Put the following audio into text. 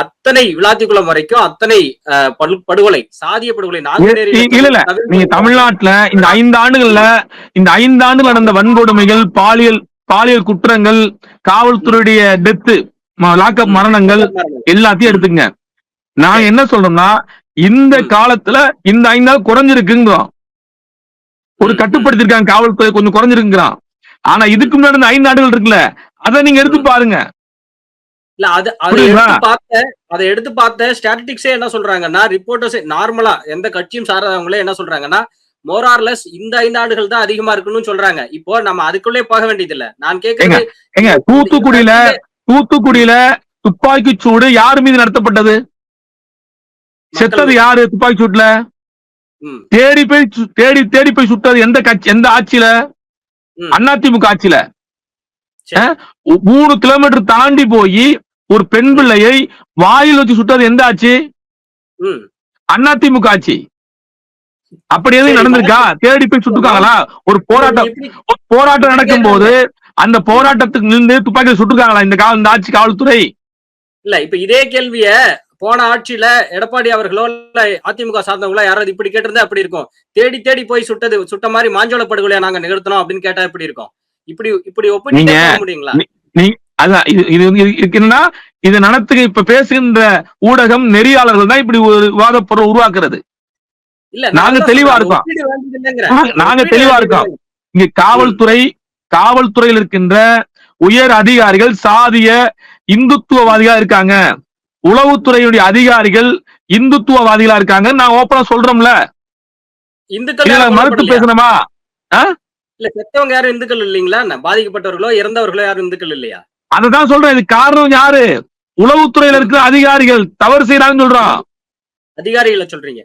அத்தனை விளாத்திக்குளம் வரைக்கும் அத்தனை படுகொலை, சாதிய படுகொலை, இல்ல நீங்க தமிழ்நாட்டுல இந்த 5 ஆண்டுகள்ல நடந்த வன்கொடுமைகள், பாலியல் குற்றங்கள், காவல்துறையுடைய டெத்து, லாக்அப் மரணங்கள் எல்லாத்தையும் எடுத்துங்க. நான் என்ன சொல்றோம்னா இந்த காலத்துல இந்த 5 நாள் குறைஞ்சிருக்குங்கிறோம். ஒரு கட்டுப்படுத்திருக்காங்க, காவல்துறை கொஞ்சம் குறைஞ்சிருக்குங்கிறான். ஆனா இதுக்கு முன்னாடி 5 ஆண்டுகள் இருக்குல்ல, அதை நீங்க எடுத்து பாருங்க. இல்ல அதை எடுத்து பார்த்த ஸ்டாட்டிஸ்டிக்ஸே என்ன சொல்றாங்கன்னா, ரிப்போர்ட்டர்ஸ் நார்மலா எந்த கட்சியும் சாராதவங்களே என்ன சொல்றாங்கன்னா, மோரார்லெஸ் இந்த 5 ஆண்டுகள் தான் அதிகமா இருக்குன்னு சொல்றாங்க. இப்போ நம்ம அதுக்குள்ளே போக வேண்டியது இல்ல. நான் கேக்குறேன், தூத்துக்குடியில துப்பாக்கி சூடு யார் மீது நடத்தப்பட்டது? செத்தது யாரு? துப்பாக்கி சூட்ல தேடி போய் சுட்டது எந்த கட்சி, எந்த ஆட்சியில? அதிமுக ஆட்சியில. 3 கிலோமீட்டர் தாண்டி போய் ஒரு பெண் பிள்ளையை வாயில் வச்சு சுட்டது எந்த ஆட்சி? அதிமுக ஆட்சி. அப்படி எதுவும் நடந்திருக்கா? தேடி போய் சுட்டுக்காங்களா? ஒரு போராட்டம் நடக்கும் போது அந்த போராட்டத்துக்கு நின்று துப்பாக்கி சுட்டுருக்காங்களா இந்த ஆட்சி காவல்துறை? இல்ல, இப்ப இதே கேள்விய போன ஆட்சியில எடப்பாடி அவர்களோ இல்ல அதிமுக சார்ந்தவங்களோ யாராவது இப்படி கேட்டிருந்தா எப்படி இருக்கும்? தேடி போய் சுட்ட மாதிரி மாஞ்சோள படுகொலையா நாங்க நிகழ்த்தணும் அப்படின்னு கேட்டா எப்படி இருக்கும்? இப்படி ஒப்பிட்டு முடியுங்களா? அதான் இருக்குன்னா இது நடத்துக இப்ப பேசுகின்ற ஊடகம் நெறியாளர்கள் தான் இப்படி ஒரு விவாதப்பொருள் உருவாக்குறது. இல்ல, நாங்க தெளிவா இருக்கோம். இங்க காவல்துறையில் இருக்கின்ற உயர் அதிகாரிகள் சாதிய இந்துத்துவவாதிகளா இருக்காங்க. உளவுத்துறையுடைய அதிகாரிகள் இந்துத்துவவாதிகளா இருக்காங்க. நான் ஓப்பனா சொல்றோம்ல, மறுத்து பேசணுமா? இல்ல, செத்தவங்க யாரும் இந்துக்கள் இல்லீங்களா? பாதிக்கப்பட்டவர்களோ இறந்தவர்களோ யாரும் இந்துக்கள் இல்லையா? அததான் சொல்றேன். இது காரணம் யாரு? உளவுத்துறையில இருக்கிற அதிகாரிகள் தவறு செய்யறாங்கன்னு சொல்றான். அதிகாரிகளை சொல்றீங்க.